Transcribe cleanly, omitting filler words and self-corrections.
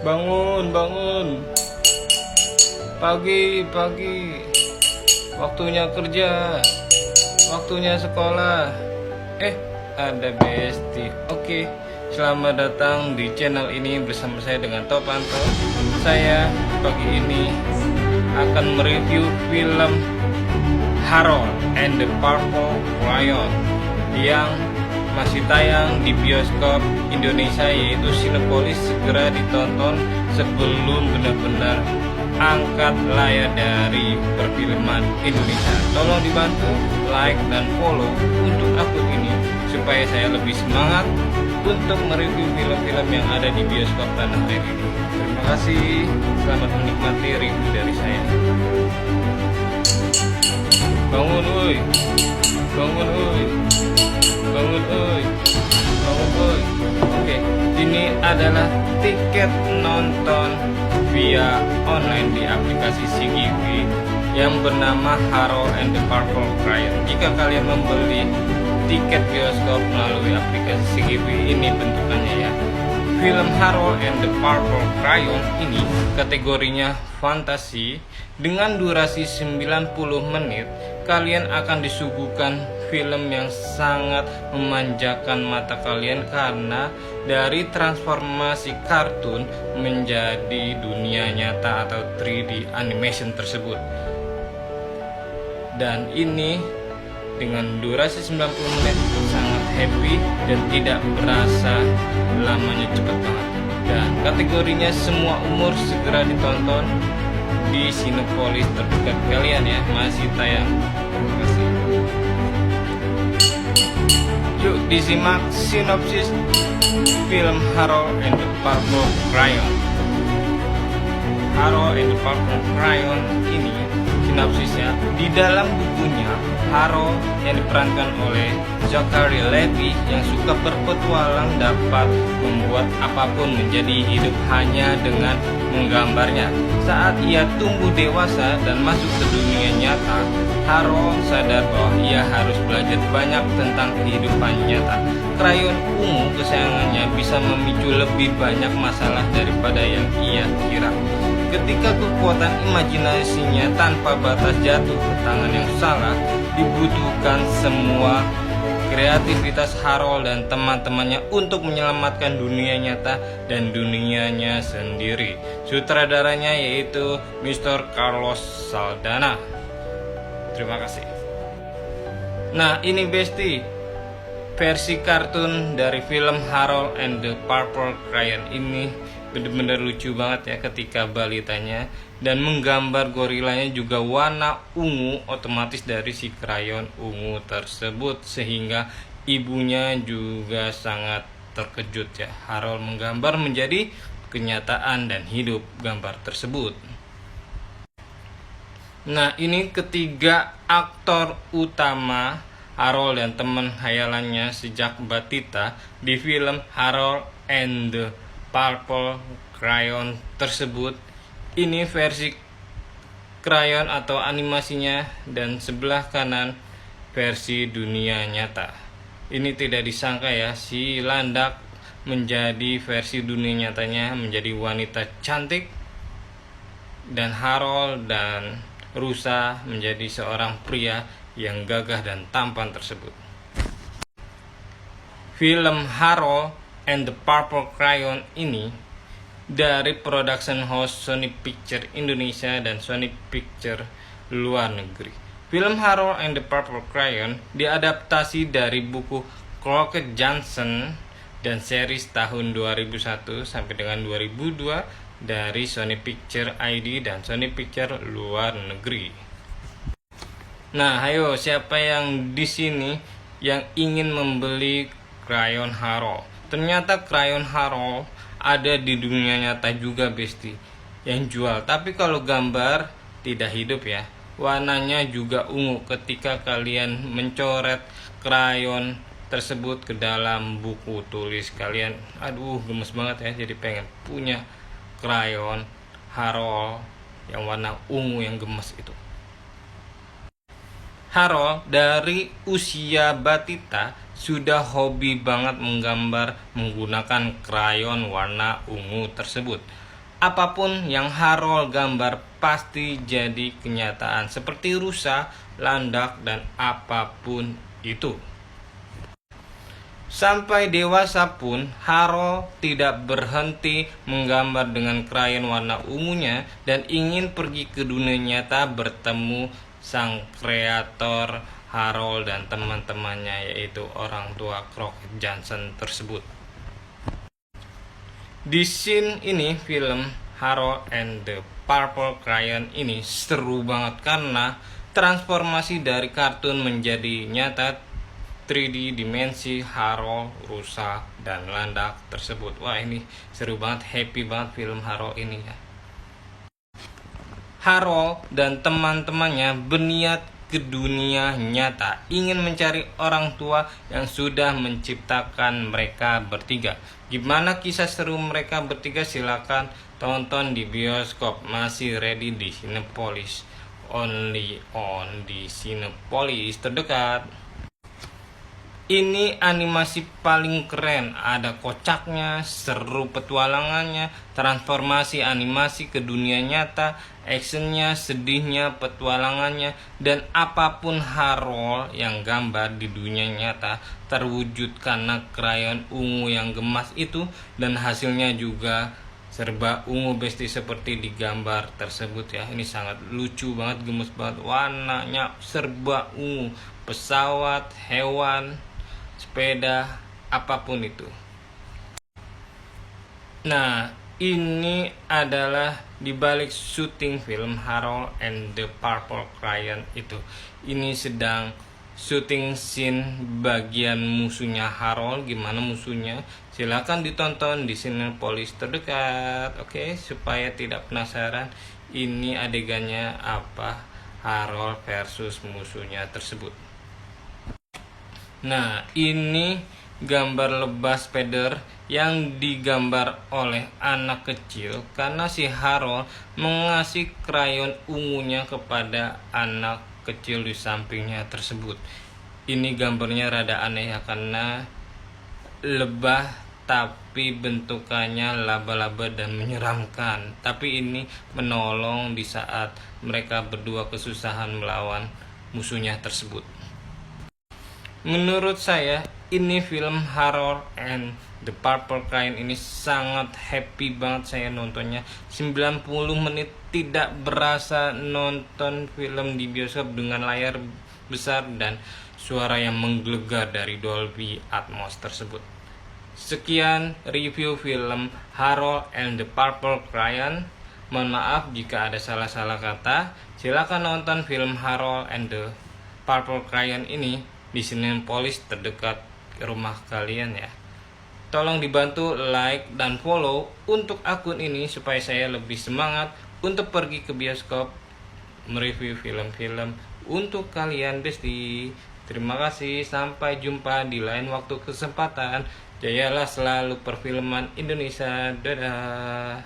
Bangun, bangun. Pagi, pagi. Waktunya kerja. Waktunya sekolah. Ada Besti. Oke, selamat datang di channel ini bersama saya dengan Topanto. Saya pagi ini akan mereview film Harold and the Purple Crayon yang masih tayang di bioskop Indonesia, yaitu Cinepolis. Segera ditonton sebelum benar-benar angkat layar dari perfilman Indonesia. Tolong dibantu like dan follow untuk akun ini supaya saya lebih semangat untuk mereview film-film yang ada di bioskop tanah air ini. Terima kasih, selamat menikmati review dari saya. Bangun woi, bangun woi, bangun woi, bangun woi. Oke, ini adalah tiket nonton via online di aplikasi CGV yang bernama Harold and the Purple Crayon. Jika kalian membeli tiket bioskop melalui aplikasi CGV, ini bentukannya ya. Film Harold and the Purple Crayon ini kategorinya fantasi dengan durasi 90 menit. Kalian akan disuguhkan film yang sangat memanjakan mata kalian karena dari transformasi kartun menjadi dunia nyata atau 3D animation tersebut. Dan ini dengan durasi 90 menit sangat happy dan tidak berasa lamanya cepat banget. Dan kategorinya semua umur, segera ditonton di Cinepolis terdekat kalian ya, masih tayang. Terima kasih. Yuk disimak sinopsis film Harold and the Purple Crayon. Harold and the Purple Crayon ini sinopsisnya, di dalam bukunya Harold yang diperankan oleh Zachary Levi yang suka berpetualang dapat membuat apapun menjadi hidup hanya dengan menggambarnya. Saat ia tumbuh dewasa dan masuk ke dunia nyata, Harold sadar bahwa ia harus belajar banyak tentang kehidupan nyata. Krayon ungu kesayangannya bisa memicu lebih banyak masalah daripada yang ia kira. Ketika kekuatan imajinasinya tanpa batas jatuh ke tangan yang salah, dibutuhkan semua kreativitas Harold dan teman-temannya untuk menyelamatkan dunia nyata dan dunianya sendiri. Sutradaranya yaitu Mr. Carlos Saldanha. Terima kasih. Nah, ini Besti, versi kartun dari film Harold and the Purple Crayon ini bener-bener lucu banget ya ketika balitanya, dan menggambar gorilanya juga warna ungu otomatis dari si krayon ungu tersebut, sehingga ibunya juga sangat terkejut ya. Harold menggambar menjadi kenyataan dan hidup gambar tersebut. Nah, ini ketiga aktor utama Harold dan teman hayalannya sejak batita di film Harold and the Purple Crayon tersebut. Ini versi krayon atau animasinya, dan sebelah kanan versi dunia nyata. Ini tidak disangka ya, si Landak menjadi versi dunia nyatanya menjadi wanita cantik, dan Harold dan Rusa menjadi seorang pria yang gagah dan tampan tersebut. Film Harold and the Purple Crayon ini dari production house Sony Picture Indonesia dan Sony Picture luar negeri. Film Harold and the Purple Crayon diadaptasi dari buku Crockett Johnson dan series tahun 2001 sampai dengan 2002 dari Sony Picture ID dan Sony Picture luar negeri. Nah, ayo, siapa yang di sini yang ingin membeli krayon Harold? Ternyata krayon Harold ada di dunia nyata juga Besti yang jual. Tapi kalau gambar tidak hidup ya. Warnanya juga ungu ketika kalian mencoret krayon tersebut ke dalam buku tulis kalian. Aduh, gemes banget ya, jadi pengen punya krayon Harold yang warna ungu yang gemes itu. Harold dari usia batita sudah hobi banget menggambar menggunakan krayon warna ungu tersebut. apapun yang Harold gambar pasti jadi kenyataan, seperti rusa, landak, dan apapun itu. Sampai dewasa pun, Harold tidak berhenti menggambar dengan krayon warna ungunya dan ingin pergi ke dunia nyata bertemu sang kreator Harold dan teman-temannya, yaitu orang tua Crockett Johnson tersebut. Di scene ini, film Harold and the Purple Crayon ini seru banget karena transformasi dari kartun menjadi nyata 3D dimensi Harold, rusa, dan landak tersebut. Wah, ini seru banget, happy banget film Harold ini ya. Harold dan teman-temannya berniat ke dunia nyata, ingin mencari orang tua yang sudah menciptakan mereka bertiga. Gimana kisah seru mereka bertiga? Silakan tonton di bioskop, masih ready di Cinepolis, only on di Cinepolis terdekat. Ini animasi paling keren, ada kocaknya, seru petualangannya, transformasi animasi ke dunia nyata, actionnya, sedihnya, petualangannya, dan apapun Harold yang gambar di dunia nyata terwujud karena krayon ungu yang gemas itu, dan hasilnya juga serba ungu besti seperti di gambar tersebut ya. Ini sangat lucu banget, gemes banget, warnanya serba ungu, pesawat, hewan, sepeda, apapun itu. Nah, ini adalah dibalik syuting film Harold and the Purple Crayon itu. Ini sedang syuting scene bagian musuhnya Harold. Gimana musuhnya? Silakan ditonton di Cinepolis terdekat. Oke, supaya tidak penasaran ini adegannya apa, Harold versus musuhnya tersebut. Nah, ini gambar lebah spider yang digambar oleh anak kecil karena si Harold mengasih krayon ungunya kepada anak kecil di sampingnya tersebut. Ini gambarnya rada aneh ya, karena lebah tapi bentukannya laba-laba dan menyeramkan. Tapi ini menolong di saat mereka berdua kesusahan melawan musuhnya tersebut. Menurut saya, ini film Harold and the Purple Crayon ini sangat happy banget saya nontonnya. 90 menit tidak berasa nonton film di bioskop dengan layar besar dan suara yang menggelegar dari Dolby Atmos tersebut. Sekian review film Harold and the Purple Crayon. Mohon maaf jika ada salah-salah kata. Silakan nonton film Harold and the Purple Crayon ini di Cinepolis terdekat rumah kalian ya. Tolong dibantu like dan follow untuk akun ini supaya saya lebih semangat untuk pergi ke bioskop mereview film-film untuk kalian besti. Terima kasih, sampai jumpa di lain waktu kesempatan. Jayalah selalu perfilman Indonesia. Dadah.